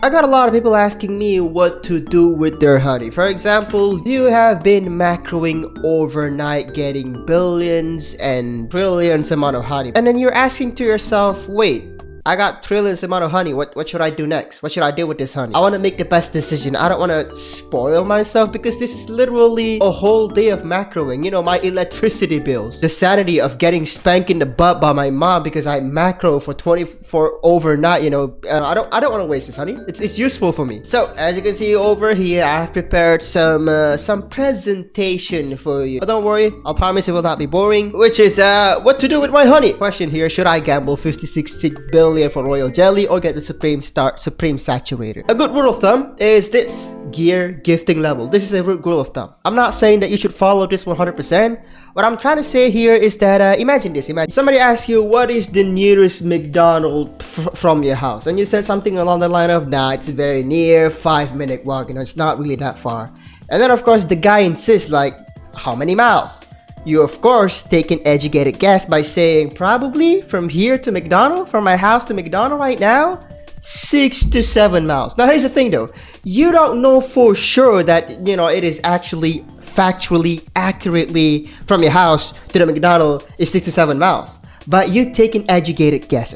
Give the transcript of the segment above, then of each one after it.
I got a lot of people asking me what to do with their honey. For example, you have been macroing overnight, getting billions and trillions amount of honey. And then you're asking to yourself, wait, I got trillions amount of honey. What should I do next? What should I do with this honey? I want to make the best decision. I don't want to spoil myself because this is literally a whole day of macroing. You know, my electricity bills, the sanity of getting spanked in the butt by my mom because I macro for 24 overnight. You know, I don't want to waste this honey. It's useful for me. So as you can see over here, I've prepared some presentation for you. But don't worry, I'll promise it will not be boring. Which is what to do with my honey. Question here: should I gamble 56 billion for royal jelly or get the supreme saturator? A good rule of thumb is this: gear gifting level. This is a good rule of thumb. I'm not saying that you should follow this 100%. What I'm trying to say here is that imagine this. Imagine somebody asks you what is the nearest McDonald's from your house, and you said something along the line of, nah, it's very near, 5-minute walk, you know, it's not really that far. And then of course the guy insists, like, how many miles? You of course take an educated guess by saying, probably from here to McDonald's, from my house to McDonald's right now, 6 to 7 miles. Now here's the thing though, you don't know for sure that, you know, it is actually factually accurately from your house to the McDonald's is 6 to 7 miles. But you take an educated guess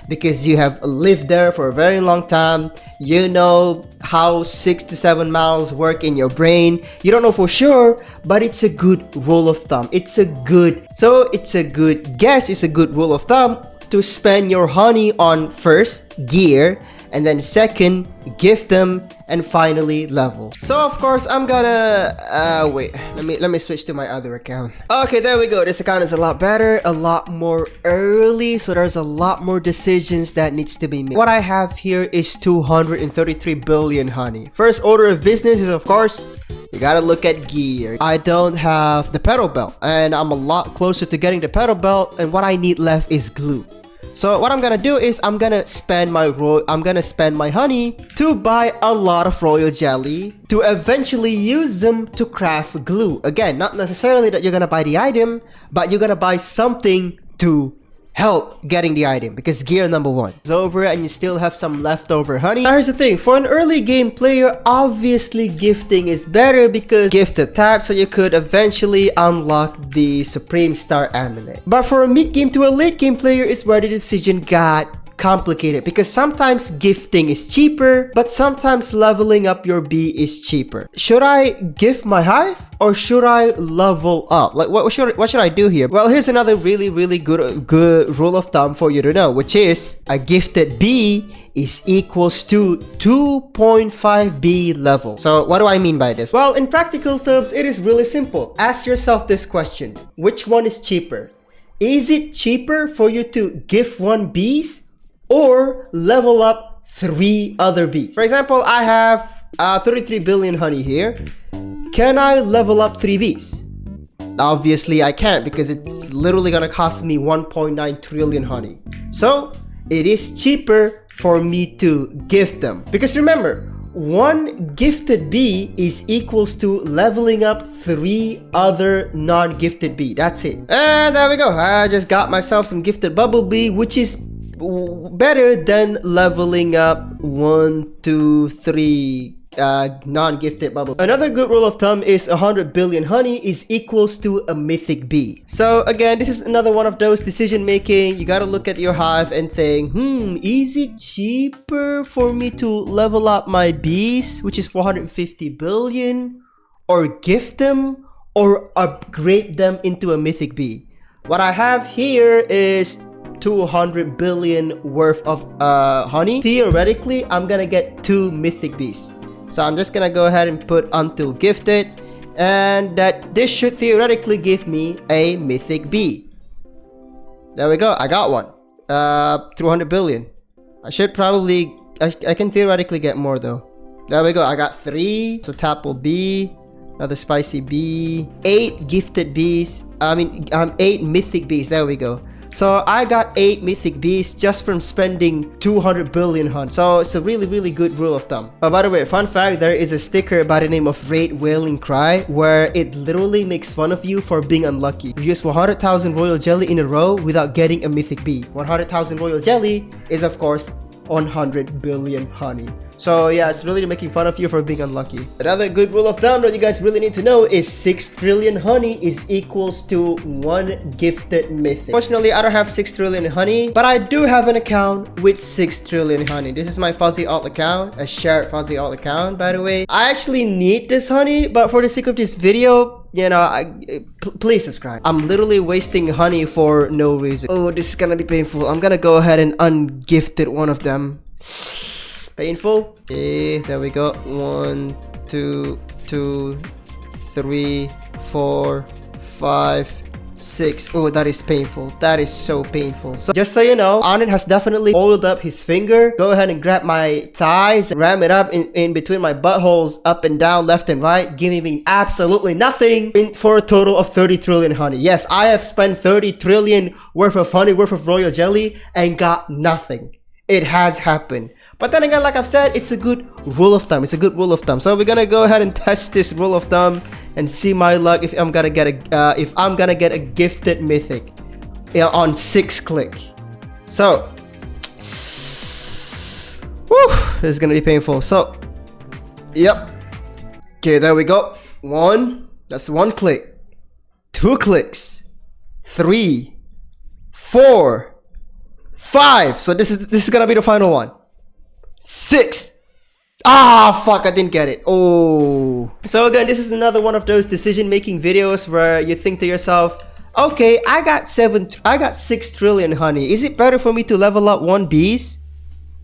because you have lived there for a very long time. You know how 6 to 7 miles work in your brain. You don't know for sure, but it's a good rule of thumb. It's a good guess. It's a good rule of thumb to spend your honey on first, gear, and then second, gift them, and finally level. So of course I'm gonna wait, let me switch to my other account. Okay, there we go. This account is a lot better, a lot more early, so there's a lot more decisions that needs to be made. What I have here is 233 billion honey. First order of business is, of course, you gotta look at gear. I don't have the pedal belt, and I'm a lot closer to getting the pedal belt, and what I need left is glue. So what I'm gonna do is I'm gonna spend my honey to buy a lot of royal jelly to eventually use them to craft glue. Again, not necessarily that you're gonna buy the item, but you're gonna buy something to help getting the item, because gear number 1 is over and you still have some leftover honey. Now here's the thing, for an early game player, obviously gifting is better because gift attack, so you could eventually unlock the supreme star amulet. But for a mid game to a late game player is where the decision got complicated, because sometimes gifting is cheaper, but sometimes leveling up your bee is cheaper. Should I gift my hive or should I level up? Like, what should I do here? Well, here's another really good rule of thumb for you to know, which is a gifted bee is equals to 2.5 bee level. So what do I mean by this? Well, in practical terms, it is really simple. Ask yourself this question: which one is cheaper? Is it cheaper for you to gift 1 bees or level up 3 other bees? For example, I have 33 billion honey here. Can I level up 3 bees? Obviously I can't, because it's literally gonna cost me 1.9 trillion honey. So it is cheaper for me to gift them, because remember, 1 gifted bee is equals to leveling up 3 other non-gifted bee. That's it. And there we go. I just got myself some gifted bumblebee, which is better than leveling up 1, 2, 3 non-gifted bubble. Another good rule of thumb is 100 billion honey is equals to a mythic bee. So again, this is another one of those decision making. You gotta look at your hive and think, is it cheaper for me to level up my bees, which is 450 billion, or gift them, or upgrade them into a mythic bee? What I have here is 200 billion worth of honey. Theoretically, I'm gonna get 2 mythic bees. So I'm just gonna go ahead and put until gifted, and that this should theoretically give me a mythic bee. There we go, I got one. 200 billion. I can theoretically get more though. There we go, I got 3. So tapple bee, another spicy bee, 8 gifted bees. 8 mythic bees. There we go. So I got 8 mythic bees just from spending 200 billion honey. So it's a really good rule of thumb. Oh, by the way, fun fact, there is a sticker by the name of Great Wailing Cry where it literally makes fun of you for being unlucky. You use 100,000 royal jelly in a row without getting a mythic bee. 100,000 royal jelly is of course 100 billion honey. So yeah, it's really making fun of you for being unlucky. Another good rule of thumb that you guys really need to know is 6 trillion honey is equals to 1 gifted mythic. Fortunately, I don't have 6 trillion honey, but I do have an account with 6 trillion honey. This is my fuzzy alt account, a shared fuzzy alt account, by the way. I actually need this honey, but for the sake of this video, you know, please subscribe. I'm literally wasting honey for no reason. Oh, this is gonna be painful. I'm gonna go ahead and ungifted one of them. Painful. Okay, there we go. 1, 2, 3, 4, 5, 6. Oh, that is painful. That is so painful. So just so you know, Anand has definitely oiled up his finger. Go ahead and grab my thighs and ram it up in between my buttholes, up and down, left and right, giving me absolutely nothing for a total of 30 trillion honey. Yes, I have spent 30 trillion worth of honey, worth of royal jelly, and got nothing. It has happened. But then again, like I've said, it's a good rule of thumb. It's a good rule of thumb. So we're gonna go ahead and test this rule of thumb and see my luck if I'm gonna get a gifted mythic on 6 click. So, whew, this is gonna be painful. So, yep. Okay, there we go. 1. That's 1 click. 2 clicks. 3, 4, 5. So this is gonna be the final one. 6. Ah, fuck, I didn't get it. Oh. So again, this is another one of those decision-making videos where you think to yourself, okay, I got 6 trillion honey. Is it better for me to level up 1 bees?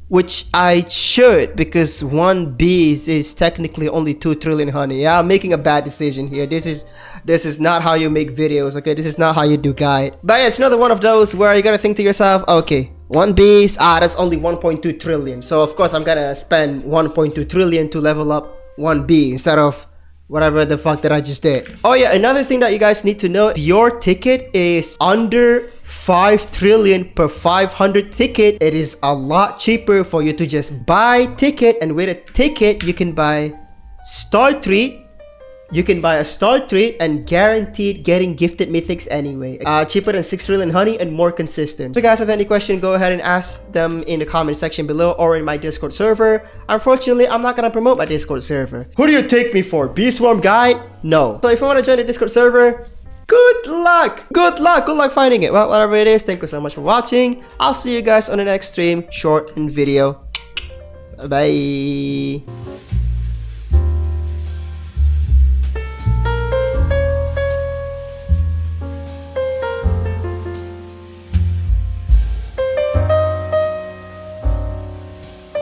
Which I should, because 1 bees is technically only 2 trillion honey. Yeah, I'm making a bad decision here. This is not how you make videos, okay? This is not how you do guide. But yeah, it's another one of those where you gotta think to yourself, okay, 1 bees, that's only 1.2 trillion. So of course I'm gonna spend 1.2 trillion to level up 1 bee instead of whatever the fuck that I just did. Oh yeah, another thing that you guys need to know, your ticket is under 5 trillion per 500 ticket. It is a lot cheaper for you to just buy ticket, and with a ticket you can buy star treat. You can buy a star treat and guaranteed getting gifted mythics anyway. Cheaper than 6 trillion honey and more consistent. So if you guys have any question, go ahead and ask them in the comment section below or in my Discord server. Unfortunately, I'm not gonna promote my Discord server. Who do you take me for? Bee Swarm Guide? No. So if you want to join the Discord server, good luck! Good luck! Good luck finding it. Well, whatever it is, thank you so much for watching. I'll see you guys on the next stream, short and video. Bye.